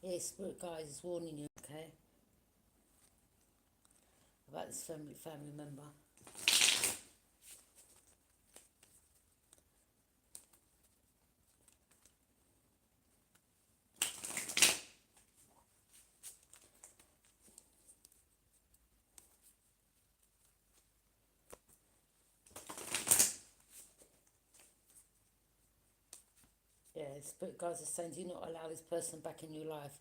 Yeah, spirit guide is warning you, okay, about this family member. Yeah, spirit guides are saying, do not allow this person back in your life.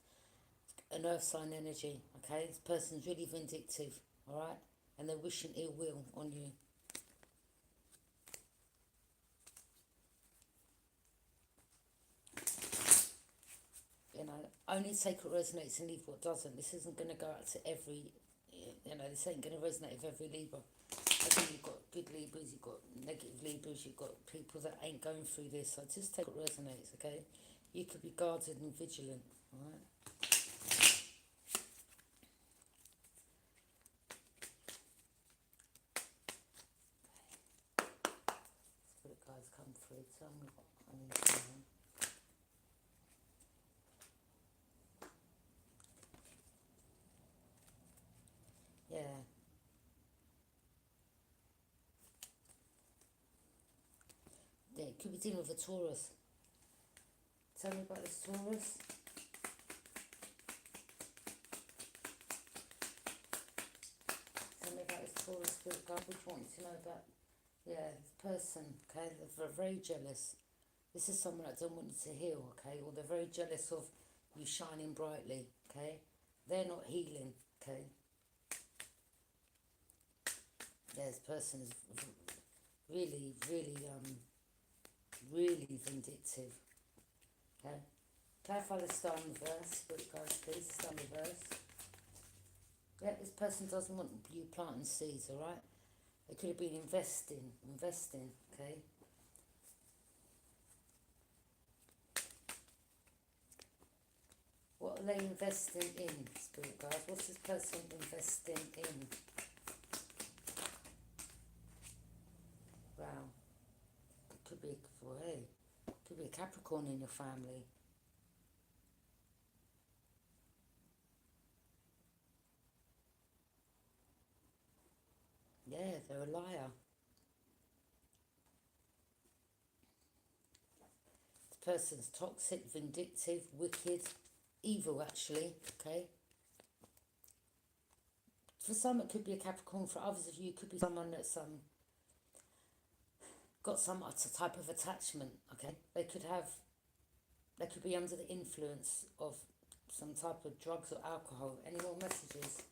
An earth sign energy, okay? This person's really vindictive, all right? And they're wishing ill will on you. You know, only take what resonates and leave what doesn't. This isn't going to go out to every, you know, this ain't going to resonate with every Libra. I think you've got good Libras, you've got negative Libras, you've got people that ain't going through this. So just take what resonates, okay? You could be guarded and vigilant, all right? Spirit guides come through. Tell me what I need to know. Yeah. Yeah, it could be dealing with a Taurus. Tell me about this Taurus. Tell me about this Taurus spirit guide. Which one to know about? Yeah, this person, okay, they're very jealous. This is someone that don't want you to heal, okay, or they're very jealous of you shining brightly, okay. They're not healing, okay. Yeah, this person is really, really vindictive, okay. Clarify the star in reverse, spirit guides, please. Star in reverse. Yeah, this person doesn't want you planting seeds, all right. They could have been investing, okay. What are they investing in, spirit guides? What's this person investing in? Wow. It could be, well, hey, could be a Capricorn in your family. Yeah, they're a liar. This person's toxic, vindictive, wicked, evil actually, okay? For some it could be a Capricorn, for others of you it could be someone that's got some type of attachment, okay? They could be under the influence of some type of drugs or alcohol. Any more messages?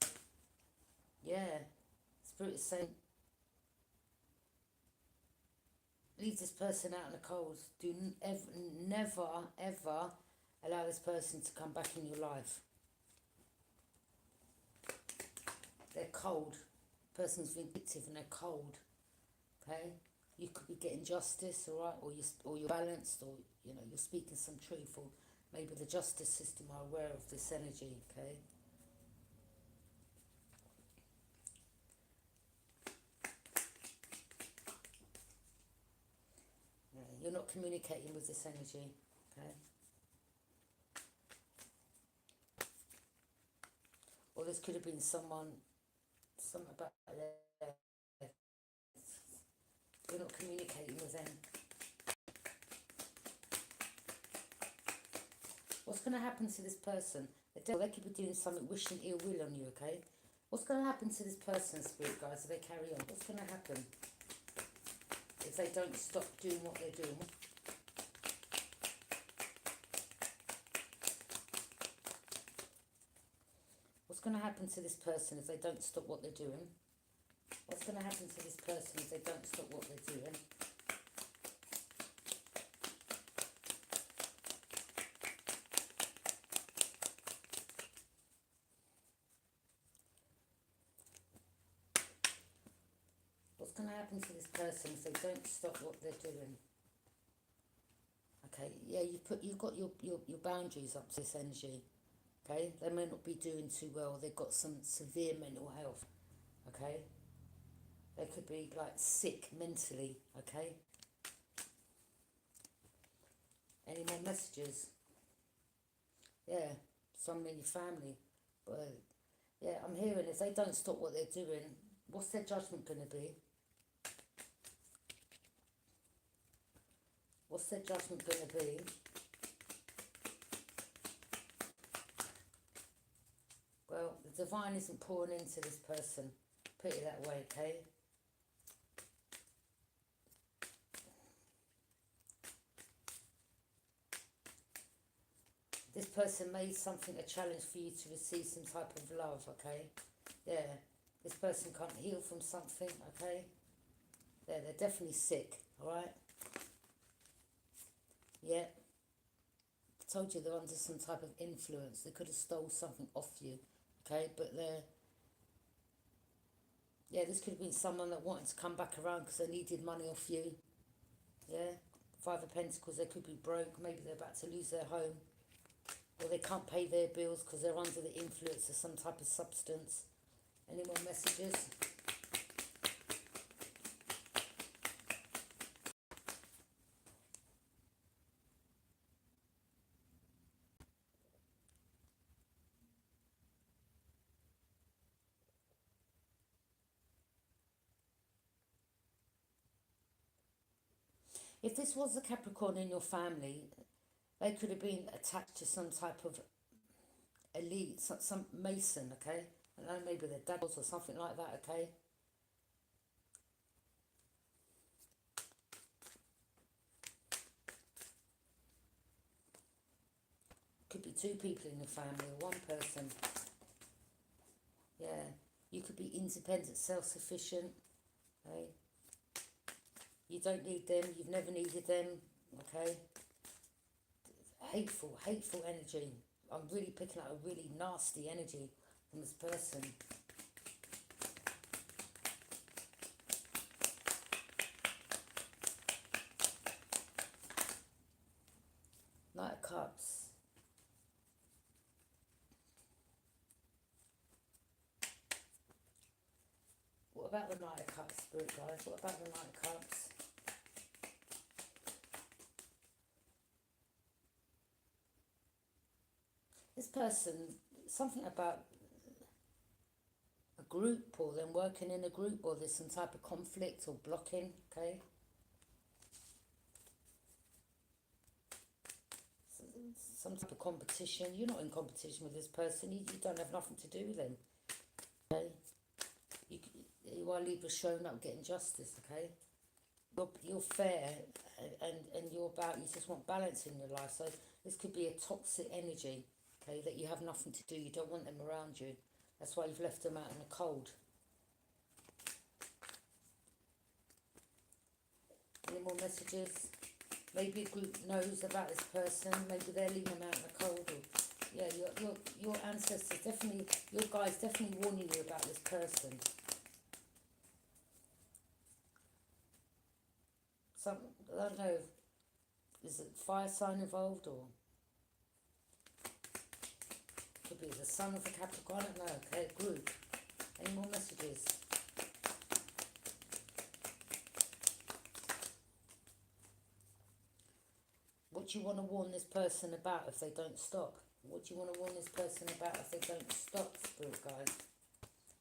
Yeah. Spirit is saying, leave this person out in the cold. Do never, ever allow this person to come back in your life. They're cold. Person's vindictive and they're cold. Okay? You could be getting justice, alright, or you're balanced, or you know, you're speaking some truth, or maybe the justice system are aware of this energy, okay? Yeah, you're not communicating with this energy, okay? Or this could have been something about you're not communicating with them. What's going to happen to this person? The devil, they could be doing something, wishing ill will on you, okay? What's going to happen to this person, spirit guys, if they carry on? What's going to happen if they don't stop doing what they're doing? What's going to happen to this person if they don't stop what they're doing? What's going to happen to this person if they don't stop what they're doing? What's going to happen to this person if they don't stop what they're doing? Okay, yeah, you've got your boundaries up to this energy. Okay, they may not be doing too well. They've got some severe mental health. Okay, they could be like sick mentally. Okay. Any more messages? Yeah, someone in your family. But yeah, I'm hearing if they don't stop what they're doing, what's their judgment going to be? What's their judgment going to be? Well, the divine isn't pouring into this person. Put it that way, okay? This person made something a challenge for you to receive some type of love, okay? Yeah, this person can't heal from something, okay? Yeah, they're definitely sick, alright? Yeah, I told you they're under some type of influence. They could have stole something off you, okay? But they're, yeah, this could have been someone that wanted to come back around because they needed money off you, yeah? Five of Pentacles, they could be broke. Maybe they're about to lose their home. Or they can't pay their bills because they're under the influence of some type of substance. Any more messages? If this was a Capricorn in your family, they could have been attached to some type of elite, some Mason, okay? I don't know, maybe their dad was or something like that, okay? Could be two people in your family or one person. Yeah, you could be independent, self-sufficient, okay? You don't need them, you've never needed them, okay? Hateful energy. I'm really picking up a really nasty energy from this person. Knight of Cups. What about the Knight of Cups, Spirit guys? What about the Knight of Cups? This person, something about a group or them working in a group or there's some type of conflict or blocking, okay? Some type of competition. You're not in competition with this person. You don't have nothing to do with them, okay? You are Libra showing up getting justice, okay? You're fair and you're about, you just want balance in your life. So this could be a toxic energy, okay, that you have nothing to do. You don't want them around you. That's why you've left them out in the cold. Any more messages? Maybe a group knows about this person. Maybe they're leaving them out in the cold. Or, yeah, your ancestors definitely, your guides definitely warning you about this person. Some, I don't know, is it fire sign involved or could be the son of a Capricorn, I don't know, okay, group. Any more messages? What do you want to warn this person about if they don't stop? What do you want to warn this person about if they don't stop, Spirit guys?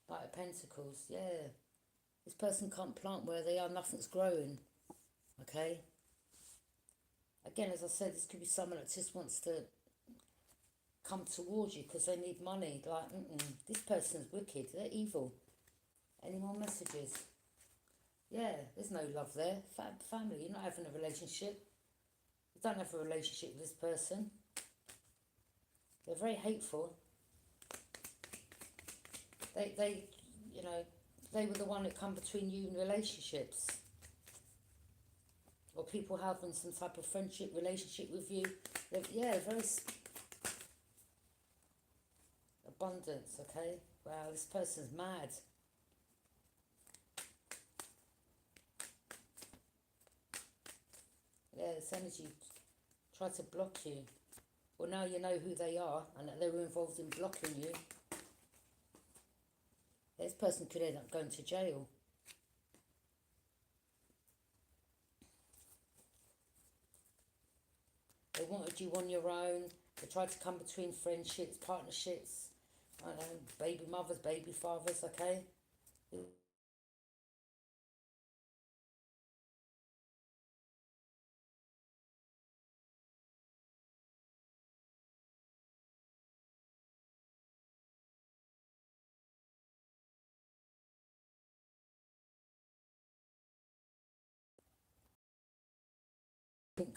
Knight of Pentacles, yeah. This person can't plant where they are, nothing's growing, okay? Again, as I said, this could be someone that just wants to come towards you because they need money. Like, this person's wicked, they're evil. Any more messages? Yeah, there's no love there. Family, you're not having a relationship. You don't have a relationship with this person. They're very hateful. They, you know, they were the one that come between you and relationships. Or people having some type of friendship, relationship with you. Yeah, very abundance, okay? Wow, this person's mad. Yeah, this energy tried to block you. Well, now you know who they are and that they were involved in blocking you. This person could end up going to jail. They wanted you on your own. They try to come between friendships, partnerships, I don't know, baby mothers, baby fathers, okay?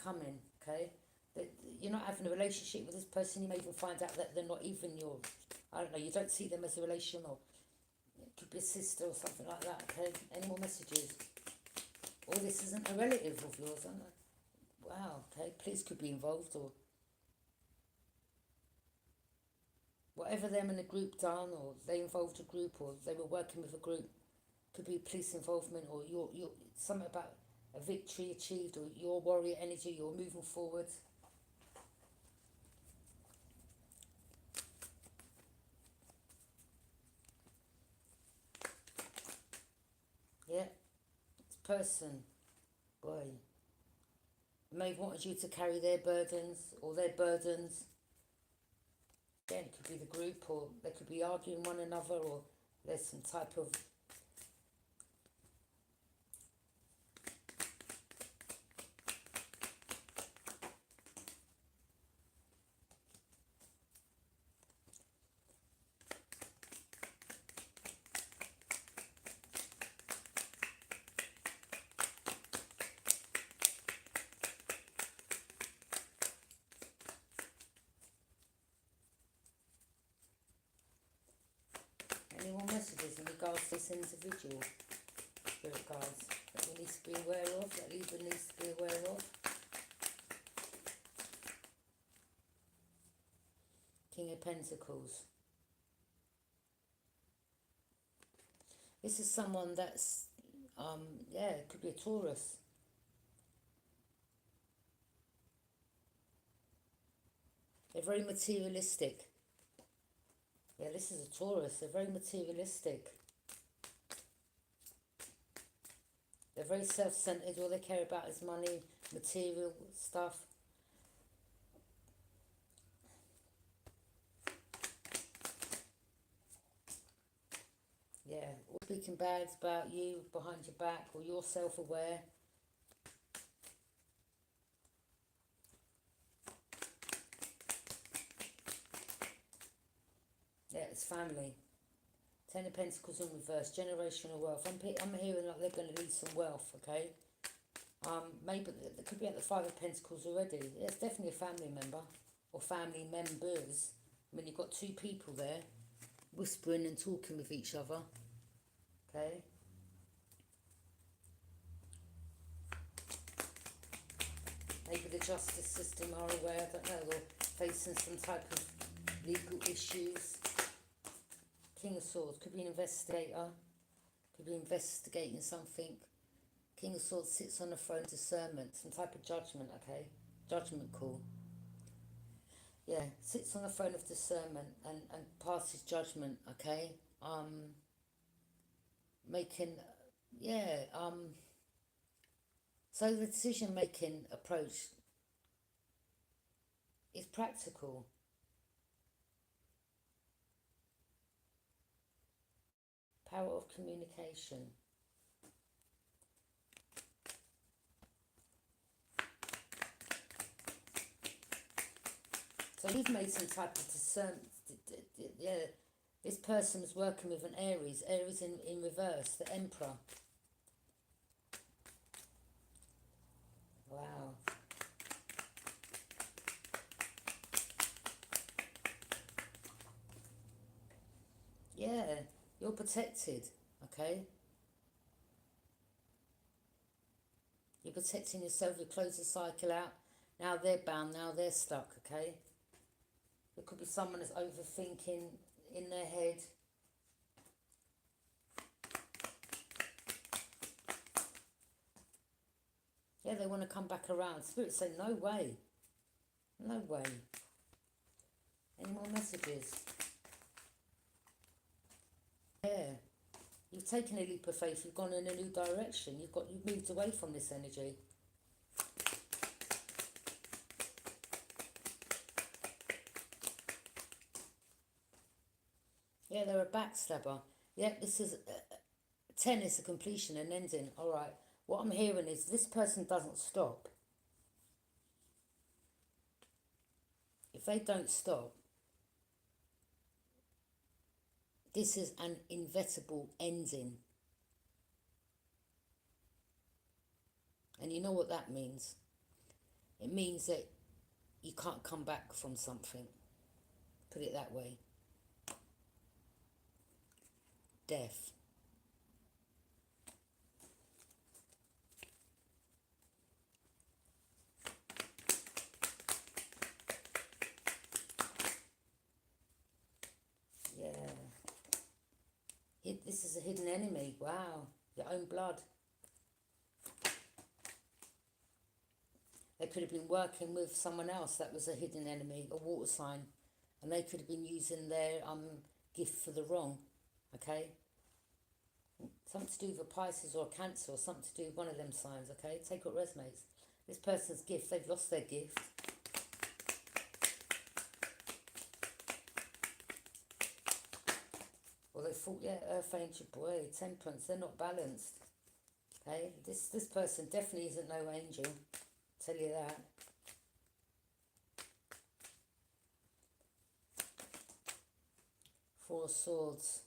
Coming, okay? You're not having a relationship with this person, you may even find out that they're not even your, I don't know, you don't see them as a relation, or it could be a sister or something like that, okay? Any more messages? Or this isn't a relative of yours, I don't know. Wow, okay, police could be involved, or whatever them and the group done, or they involved a group, or they were working with a group, could be police involvement, or you're something about a victory achieved, or your warrior energy, you're moving forward. Yeah, this person, boy, may have wanted you to carry their burdens, or their burdens. Again, it could be the group, or they could be arguing one another, or there's some type of, any more messages in regards to this individual, spirit guides, that we need to be aware of, that Libra needs to be aware of. King of Pentacles. This is someone that's, yeah, it could be a Taurus. They're very materialistic. Yeah, this is a Taurus. They're very materialistic. They're very self-centered. All they care about is money, material stuff. Yeah, or speaking bad about you behind your back, or you're self-aware. Yeah, it's family. Ten of Pentacles in reverse, generational wealth. I'm hearing like they're going to leave some wealth, okay? Maybe they could be at the Five of Pentacles already. Yeah, it's definitely a family member, or family members. I mean, you've got two people there, whispering and talking with each other, okay? Maybe the justice system are aware, I don't know, or facing some type of legal issues. King of Swords, could be an investigator, could be investigating something. King of Swords sits on the throne of discernment, some type of judgment, okay? Judgment call. Yeah, sits on the throne of discernment and passes judgment, okay? Making, yeah, so the decision-making approach is practical. Power of communication. So you've made some type of discernment. Yeah, this person's working with an Aries. Aries in reverse, the Emperor. Wow. Yeah, you're protected, okay? You're protecting yourself, you close the cycle out. Now they're bound, now they're stuck, okay? There could be someone that's overthinking in their head. Yeah, they want to come back around. Spirit say, no way. No way. Any more messages? Yeah. You've taken a leap of faith. You've gone in a new direction. You've moved away from this energy. they're a backstabber. Yep, this is 10 is a completion and ending. All right. What I'm hearing is this person doesn't stop. If they don't stop, this is an inevitable ending. And you know what that means? It means that you can't come back from something. Put it that way. Death. Yeah. This is a hidden enemy. Wow. Your own blood. They could have been working with someone else that was a hidden enemy, a water sign. And they could have been using their gift for the wrong. Okay? Something to do with a Pisces or a Cancer, or something to do with one of them signs. Okay? Take what resonates. This person's gift, they've lost their gift. Well, they thought, yeah, Earth Angel, boy, Temperance, they're not balanced. Okay? This person definitely isn't no angel. Tell you that. Four of Swords.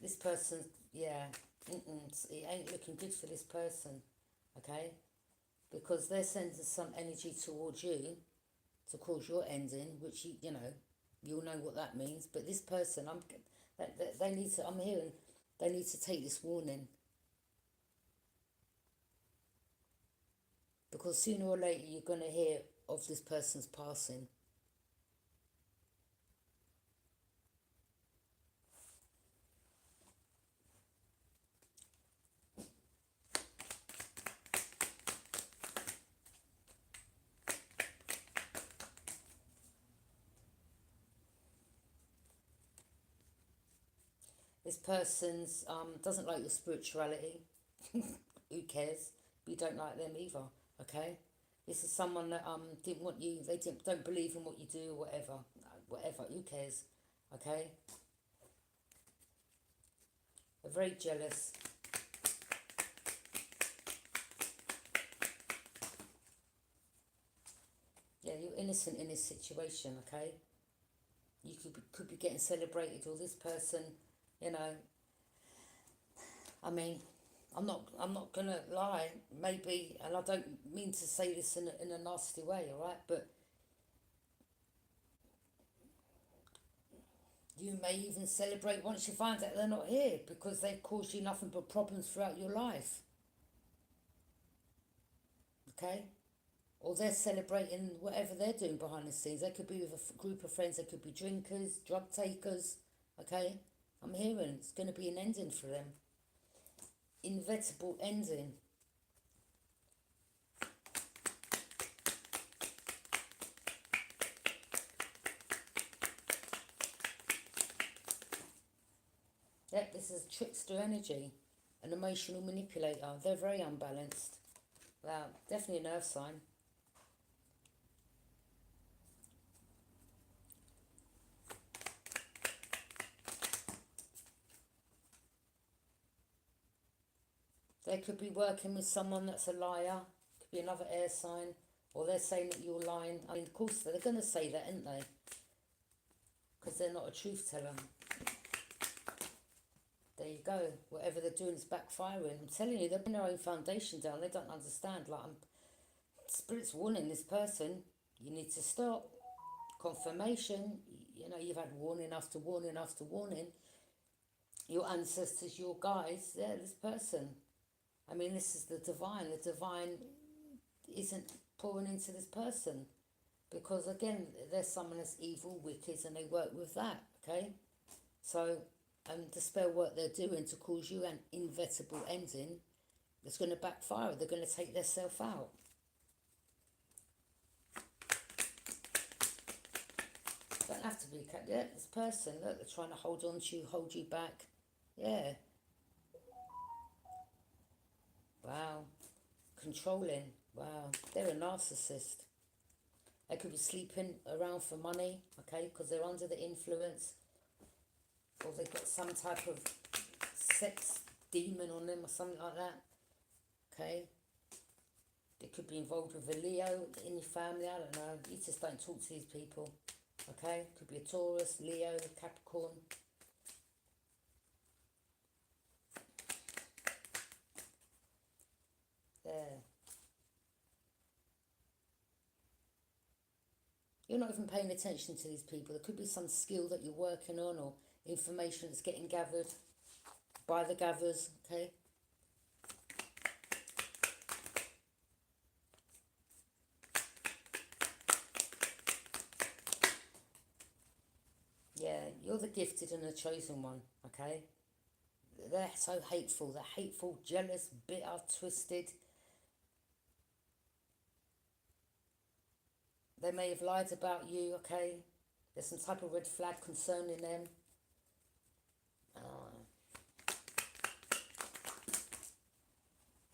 This person, yeah, it ain't looking good for this person, okay? Because they're sending some energy towards you to cause your ending, which you know, you'll know what that means. But this person, they need to. I'm hearing they need to take this warning. Because sooner or later you're going to hear of this person's passing. This person's doesn't like your spirituality. Who cares? But you don't like them either, okay? This is someone that didn't want you, they don't believe in what you do, or whatever. Whatever, who cares? Okay? They're very jealous. Yeah, you're innocent in this situation, okay? You could be getting celebrated, or this person, you know. I mean, I'm not gonna lie, maybe, and I don't mean to say this in a nasty way, all right, but you may even celebrate once you find out they're not here, because they've caused you nothing but problems throughout your life. Okay? Or they're celebrating whatever they're doing behind the scenes. They could be with a group of friends, they could be drinkers, drug takers. Okay? I'm hearing it's going to be an ending for them. Inevitable ending. Yep, this is trickster energy, an emotional manipulator. They're very unbalanced. Wow, definitely an earth sign. They could be working with someone that's a liar. Could be another air sign. Or they're saying that you're lying. I mean, of course, they're going to say that, aren't they? Because they're not a truth teller. There you go. Whatever they're doing is backfiring. I'm telling you, they're putting their own foundation down. They don't understand. Like, Spirit's warning this person, you need to stop. Confirmation. You know, you've had warning after warning after warning. Your ancestors, your guides, yeah, this person. I mean, this is the divine. The divine isn't pouring into this person. Because, again, there's someone that's evil, wicked, and they work with that, okay? So, the spell work they're doing to cause you an inevitable ending, it's going to backfire. They're going to take themselves out. Don't have to be cut. Yeah, this person, look, they're trying to hold on to you, hold you back. Yeah. Wow. Controlling. Wow. They're a narcissist. They could be sleeping around for money, okay, because they're under the influence. or they've got some type of sex demon on them or something like that. Okay, they could be involved with a Leo in your family. I don't know. You just don't talk to these people. Okay, could be a Taurus, Leo, Capricorn. There. You're not even paying attention to these people. There could be some skill that you're working on, or information that's getting gathered by the gatherers. Okay. Yeah, you're the gifted and the chosen one. Okay. They're so hateful. They're hateful, jealous, bitter, twisted. They may have lied about you. Okay. There's some type of red flag concerning them.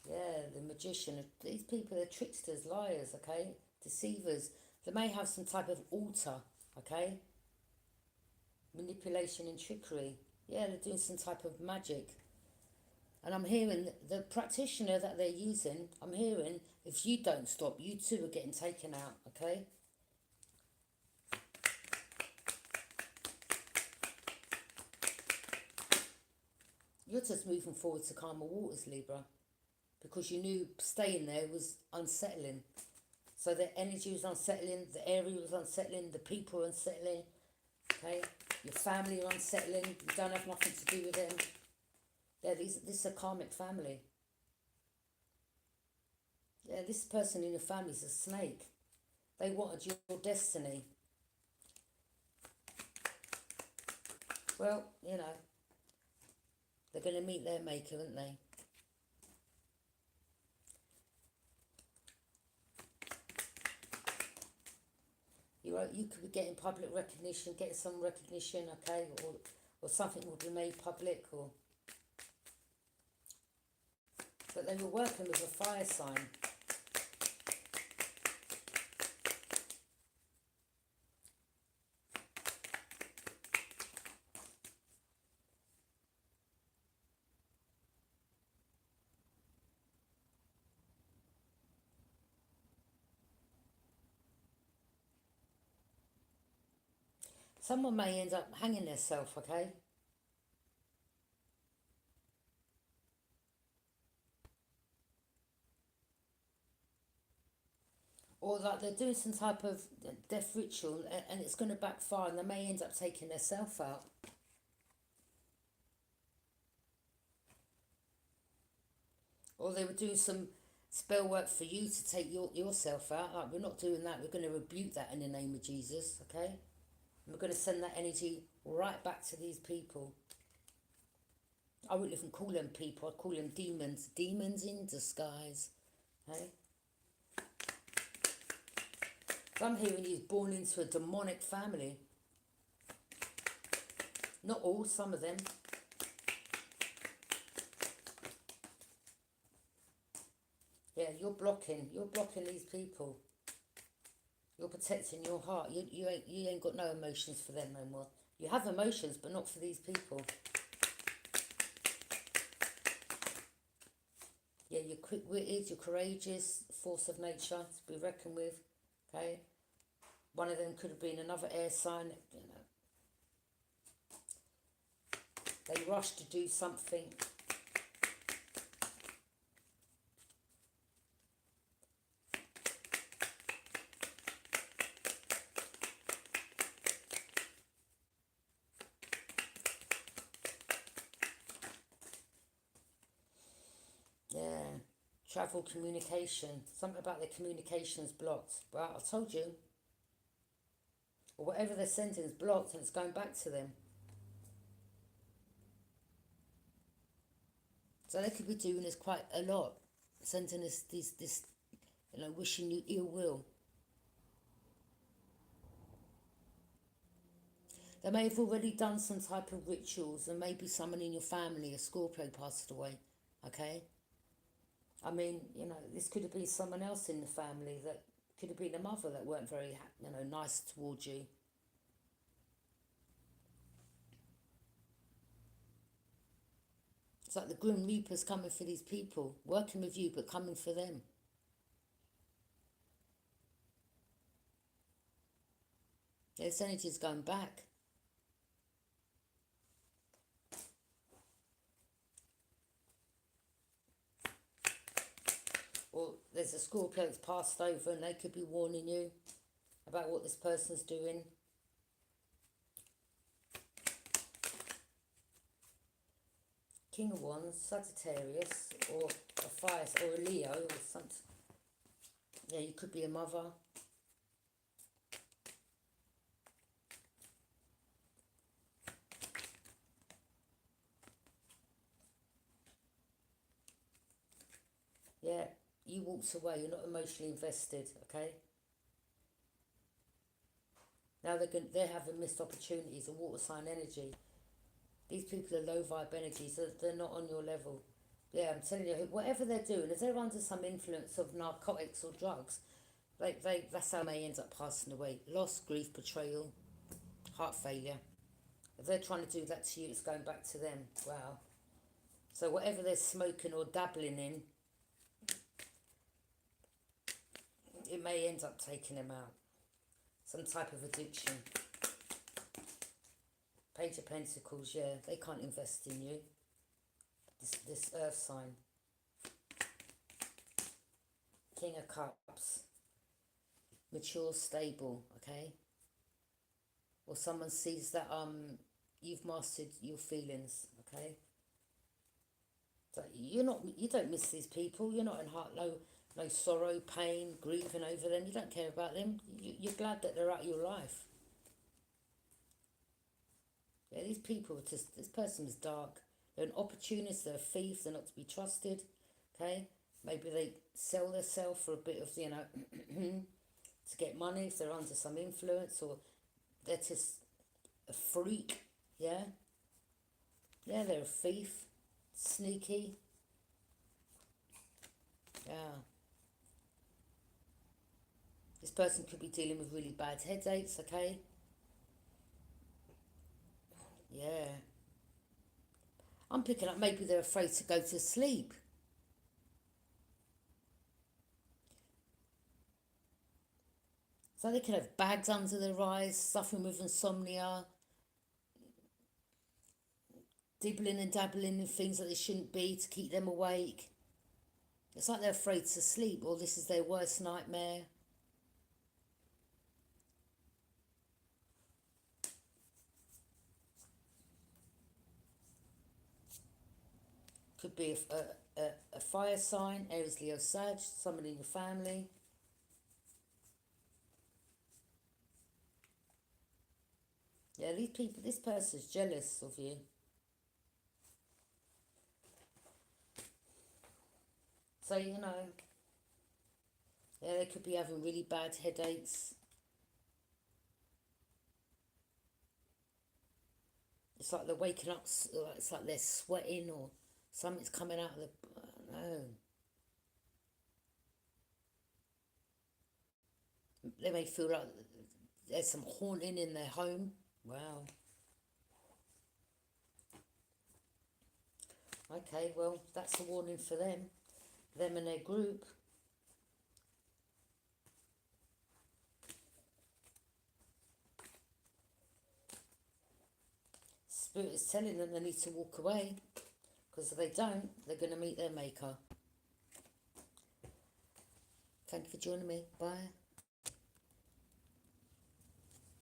Yeah, the magician. These people are tricksters, liars, okay? Deceivers. They may have some type of altar, okay? Manipulation and trickery. Yeah, they're doing some type of magic. And I'm hearing the practitioner that they're using, I'm hearing if you don't stop, you too are getting taken out, okay? You're just moving forward to calmer waters, Libra, because you knew staying there was unsettling. So the energy was unsettling, the area was unsettling, the people were unsettling, okay? Your family are unsettling, you don't have nothing to do with them. Yeah, this is a karmic family. Yeah, this person in your family is a snake. They wanted your destiny. Well, you know, they're going to meet their maker, aren't they? You could be getting public recognition, getting some recognition, okay, or something will be made public, or. But they were working with a fire sign. Someone may end up hanging themselves, okay? Or like they're doing some type of death ritual and it's going to backfire and they may end up taking themselves out. Or they were doing some spell work for you to take yourself out. Like, we're not doing that. We're going to rebuke that in the name of Jesus, okay? And we're going to send that energy right back to these people. I wouldn't even call them people. I'd call them demons. Demons in disguise, okay? So I'm hearing he's born into a demonic family. Not all, some of them. Yeah, you're blocking these people. You're protecting your heart. You ain't got no emotions for them no more. You have emotions, but not for these people. Yeah, you're quick-witted, you're courageous, force of nature to be reckoned with, okay? One of them could have been another air sign, you know. They rush to do something. Yeah, travel, communication, something about their communications blocked. Well, I told you. Or whatever they're sending is blocked and it's going back to them. So they could be doing this quite a lot, sending us this, you know, wishing you ill will. They may have already done some type of rituals, and maybe someone in your family, a Scorpio, passed away, okay? I mean, you know, this could have been someone else in the family that could have been a mother that weren't very, you know, nice towards you. It's like the Grim Reaper's coming for these people, working with you, but coming for them. This energy's going back. Or there's a Scorpio that's passed over and they could be warning you about what this person's doing. King of Wands, Sagittarius, or a fire, or a Leo, or something. Yeah, you could be a mother. Yeah, you walked away, you're not emotionally invested, okay? Now they're having missed opportunities, a water sign energy. These people are low vibe energies, they're not on your level. Yeah, I'm telling you, whatever they're doing, if they're under some influence of narcotics or drugs, that's how they may end up passing away. Loss, grief, betrayal, heart failure. If they're trying to do that to you, it's going back to them. Wow. So whatever they're smoking or dabbling in, it may end up taking them out. Some type of addiction. Page of Pentacles, yeah, they can't invest in you. This earth sign. King of Cups. Mature, stable, okay? Or someone sees that you've mastered your feelings, okay? So you don't miss these people. You're not in heart, no sorrow, pain, grieving over them. You don't care about them. You're glad that they're out of your life. Yeah, these people are just, this person is dark. They're an opportunist, they're a thief, they're not to be trusted. Okay? Maybe they sell themselves for a bit of, to get money if they're under some influence, or they're just a freak. Yeah? Yeah, they're a thief. Sneaky. Yeah. This person could be dealing with really bad headaches, okay? Yeah. I'm picking up maybe they're afraid to go to sleep. So they could have bags under their eyes, suffering with insomnia, dibbling and dabbling in things that they shouldn't be to keep them awake. It's like they're afraid to sleep, or this is their worst nightmare. Could be a fire sign, Aries, Leo, Sag, someone in your family. Yeah, these people, this person's jealous of you. So, yeah, they could be having really bad headaches. It's like they're waking up, it's like they're sweating, or something's coming out of the, I don't know. They may feel like there's some haunting in their home. Wow. Okay, well, that's a warning for them and their group. Spirit is telling them they need to walk away, because if they don't, they're going to meet their maker. Thank you for joining me. Bye.